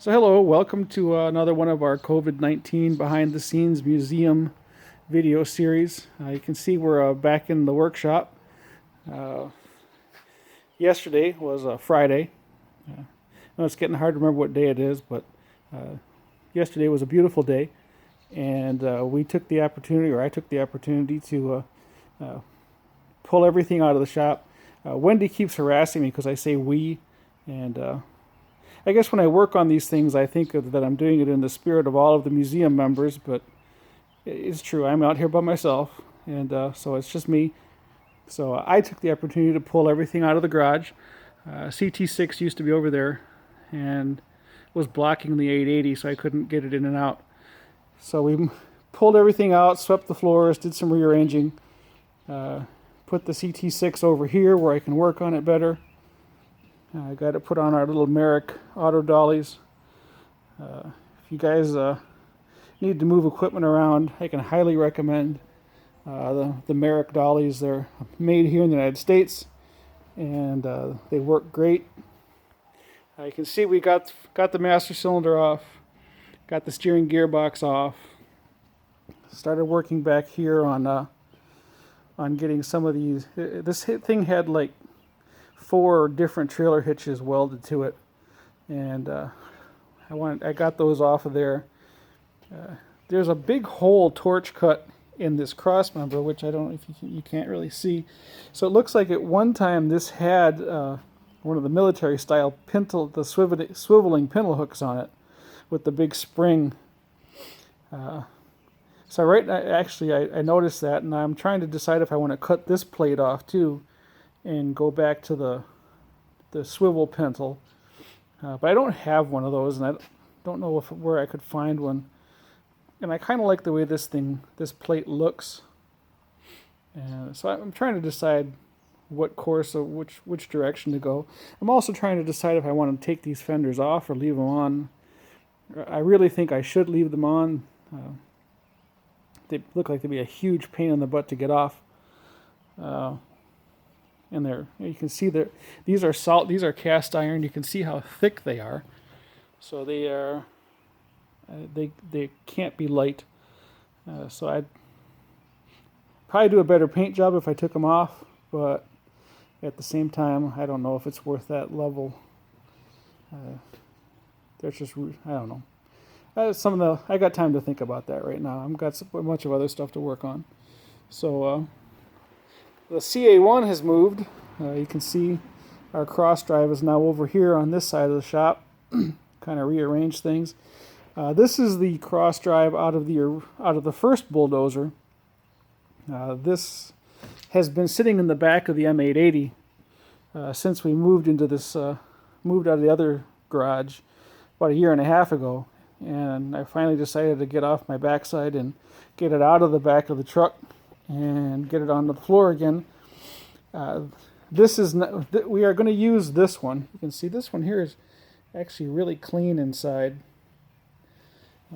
So hello, welcome to another one of our COVID-19 behind the scenes museum video series. You can see we're back in the workshop. Uh, Yesterday was Friday. I know it's getting hard to remember what day it is, but yesterday was a beautiful day, and we took the opportunity, or I took the opportunity to pull everything out of the shop. Wendy keeps harassing me because I say we, and I guess when I work on these things, I think that I'm doing it in the spirit of all of the museum members, but it's true. I'm out here by myself, and so it's just me. So I took the opportunity to pull everything out of the garage. CT6 used to be over there and was blocking the 880, so I couldn't get it in and out. So we pulled everything out, swept the floors, did some rearranging, put the CT6 over here where I can work on it better. I got it put on our little Merrick auto dollies. If you guys need to move equipment around, I can highly recommend the Merrick dollies. They're made here in the United States, and they work great. You can see we got the master cylinder off, got the steering gearbox off. Started working back here on getting some of these. This thing had like 4 different trailer hitches welded to it, and I got those off of there. There's a big hole torch cut in this cross member, which I don't know if you can't really see. So it looks like at one time this had one of the military style pintle, the swiveling pintle hooks on it with the big spring. So I noticed that, and I'm trying to decide if I want to cut this plate off too and go back to the swivel pintle. But I don't have one of those, and I don't know where I could find one. And I kind of like the way this plate looks. And so I'm trying to decide what course or which direction to go. I'm also trying to decide if I want to take these fenders off or leave them on. I really think I should leave them on. They look like they'd be a huge pain in the butt to get off. And you can see that these are cast iron. You can see how thick they are. So they are they can't be light. So I'd probably do a better paint job if I took them off, but at the same time, I don't know if it's worth that level. There's just, I don't know. I got time to think about that right now. I've got a bunch of other stuff to work on. So the CA1 has moved. You can see our cross drive is now over here on this side of the shop. Kind of rearrange things. This is the cross drive out of the first bulldozer. This has been sitting in the back of the M880 since we moved out of the other garage about a year and a half ago. And I finally decided to get off my backside and get it out of the back of the truck and get it onto the floor again. We are going to use this one. You can see this one here is actually really clean inside.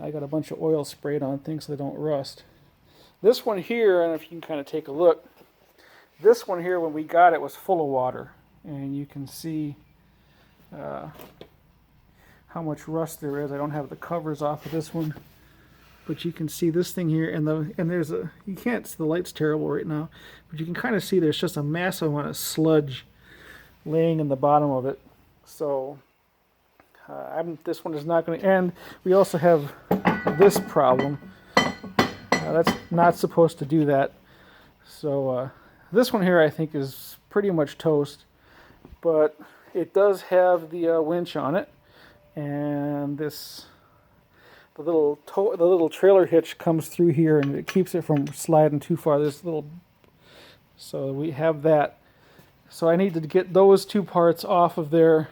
I got a bunch of oil sprayed on things so they don't rust. This one here, I don't know if you can kind of take a look. This one here, when we got it, was full of water, and you can see how much rust there is. I don't have the covers off of this one, but you can see this thing here, and there's you can't. The light's terrible right now, but you can kind of see there's just a massive amount of sludge laying in the bottom of it. So this one is not going to end. We also have this problem. That's not supposed to do that. So this one here I think is pretty much toast, but it does have the winch on it, and the little trailer hitch comes through here, and it keeps it from sliding too far. So we have that. So I need to get those 2 parts off of there,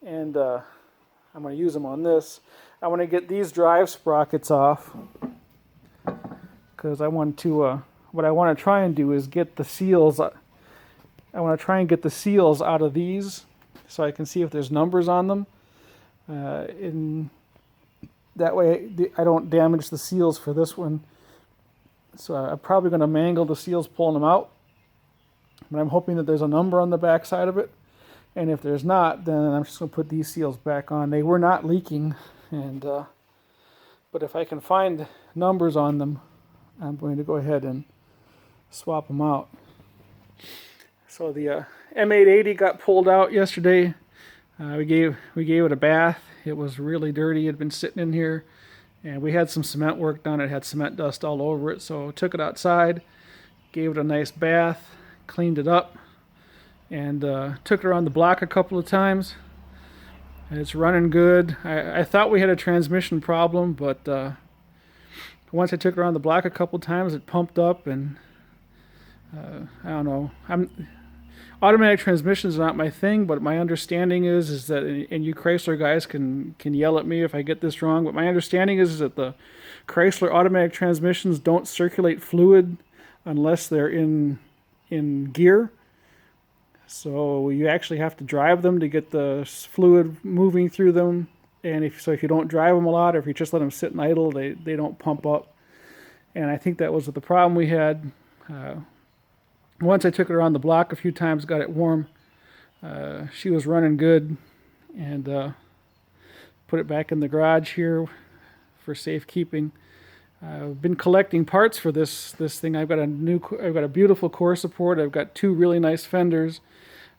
and I'm going to use them on this. I want to get these drive sprockets off because I want to. What I want to try and do is get the seals. I want to try and get the seals out of these so I can see if there's numbers on them. In that way, I don't damage the seals for this one. So I'm probably going to mangle the seals pulling them out. But I'm hoping that there's a number on the back side of it. And if there's not, then I'm just going to put these seals back on. They were not leaking, and but if I can find numbers on them, I'm going to go ahead and swap them out. So the M880 got pulled out yesterday. We gave it a bath. It was really dirty. It had been sitting in here, and we had some cement work done. It had cement dust all over it, so took it outside, gave it a nice bath, cleaned it up, and took it around the block a couple of times. It's running good. I thought we had a transmission problem, but once I took it around the block a couple of times, it pumped up, and I don't know. Automatic transmissions are not my thing, but my understanding is that, and you Chrysler guys can yell at me if I get this wrong, but my understanding is that the Chrysler automatic transmissions don't circulate fluid unless they're in gear. So you actually have to drive them to get the fluid moving through them. And if you don't drive them a lot, or if you just let them sit and idle, they don't pump up. And I think that was the problem we had. Once I took it around the block a few times, got it warm, she was running good, and put it back in the garage here for safekeeping. I've been collecting parts for this thing. I've got a beautiful core support. I've got two really nice fenders.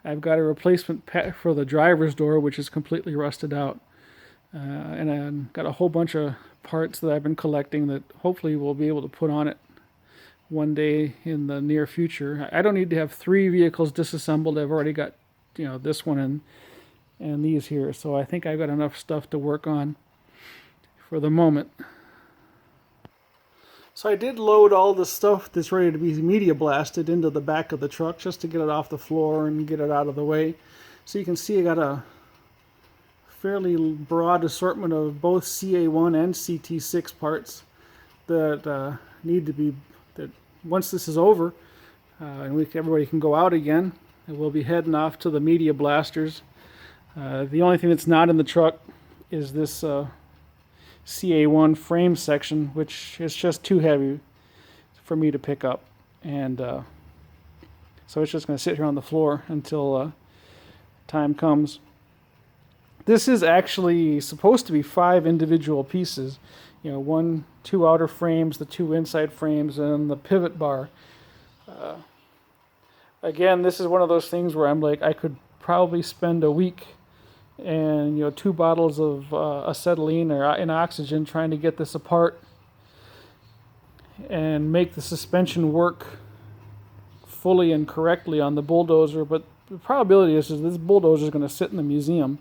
I've got a replacement for the driver's door, which is completely rusted out. And I've got a whole bunch of parts that I've been collecting that hopefully we'll be able to put on it one day in the near future. I don't need to have 3 vehicles disassembled. I've already got, this one and these here. So I think I've got enough stuff to work on for the moment. So I did load all the stuff that's ready to be media blasted into the back of the truck just to get it off the floor and get it out of the way. So you can see I got a fairly broad assortment of both CA1 and CT6 parts that need to be, that once this is over and everybody can go out again, and we'll be heading off to the media blasters. The only thing that's not in the truck is this CA1 frame section, which is just too heavy for me to pick up, and so it's just going to sit here on the floor until time comes. This is actually supposed to be 5 individual pieces, 2 outer frames, the 2 inside frames, and the pivot bar. Again, this is one of those things where I'm like, I could probably spend a week and 2 bottles of acetylene or in oxygen trying to get this apart and make the suspension work fully and correctly on the bulldozer. But the probability is this bulldozer is going to sit in the museum,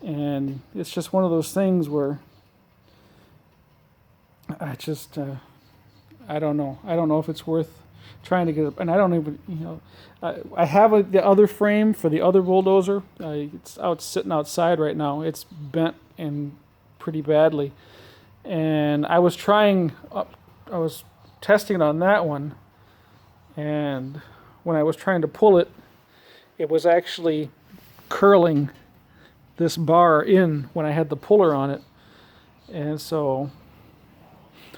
and it's just one of those things where I just I don't know if it's worth trying to get up. And I don't even, I have the other frame for the other bulldozer. It's sitting outside right now. It's bent and pretty badly. And I was testing it on that one. And when I was trying to pull it, it was actually curling this bar in when I had the puller on it. And so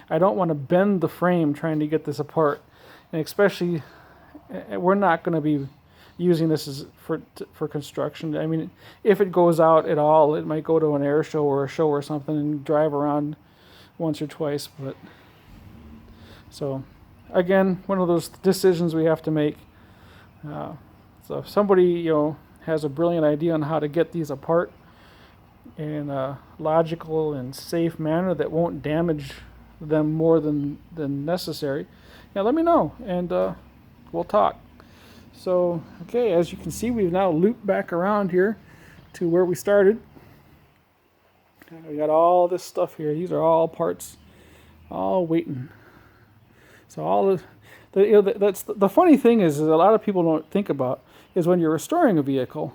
I don't want to bend the frame trying to get this apart. And especially, we're not going to be using this for construction. I mean, if it goes out at all, it might go to an air show or a show or something and drive around once or twice. But so, again, one of those decisions we have to make. So if somebody has a brilliant idea on how to get these apart in a logical and safe manner that won't damage them more than necessary, let me know, and we'll talk. So, okay, as you can see, we've now looped back around here to where we started. We got all this stuff here. These are all parts, all waiting. So all that's the funny thing is a lot of people don't think about is when you're restoring a vehicle.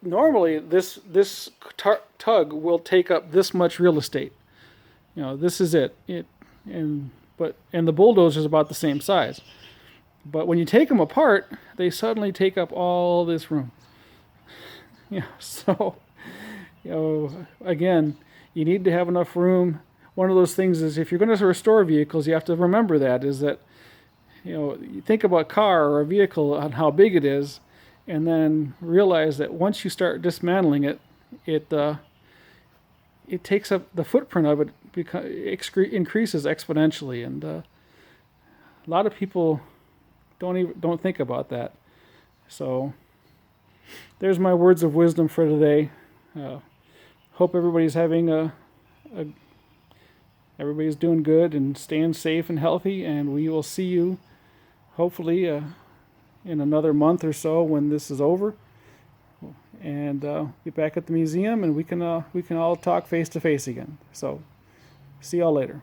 Normally this tug will take up this much real estate. This is it. And the bulldozer is about the same size. But when you take them apart, they suddenly take up all this room. So, again, you need to have enough room. One of those things is if you're going to restore vehicles, you have to remember that, is that, you think about a car or a vehicle on how big it is, and then realize that once you start dismantling it, it takes up the footprint of it increases exponentially, and a lot of people don't think about that. So there's my words of wisdom for today. Hope everybody's having everybody's doing good and staying safe and healthy, and we will see you hopefully in another month or so when this is over, and be back at the museum, and we can all talk face to face again. So see y'all later.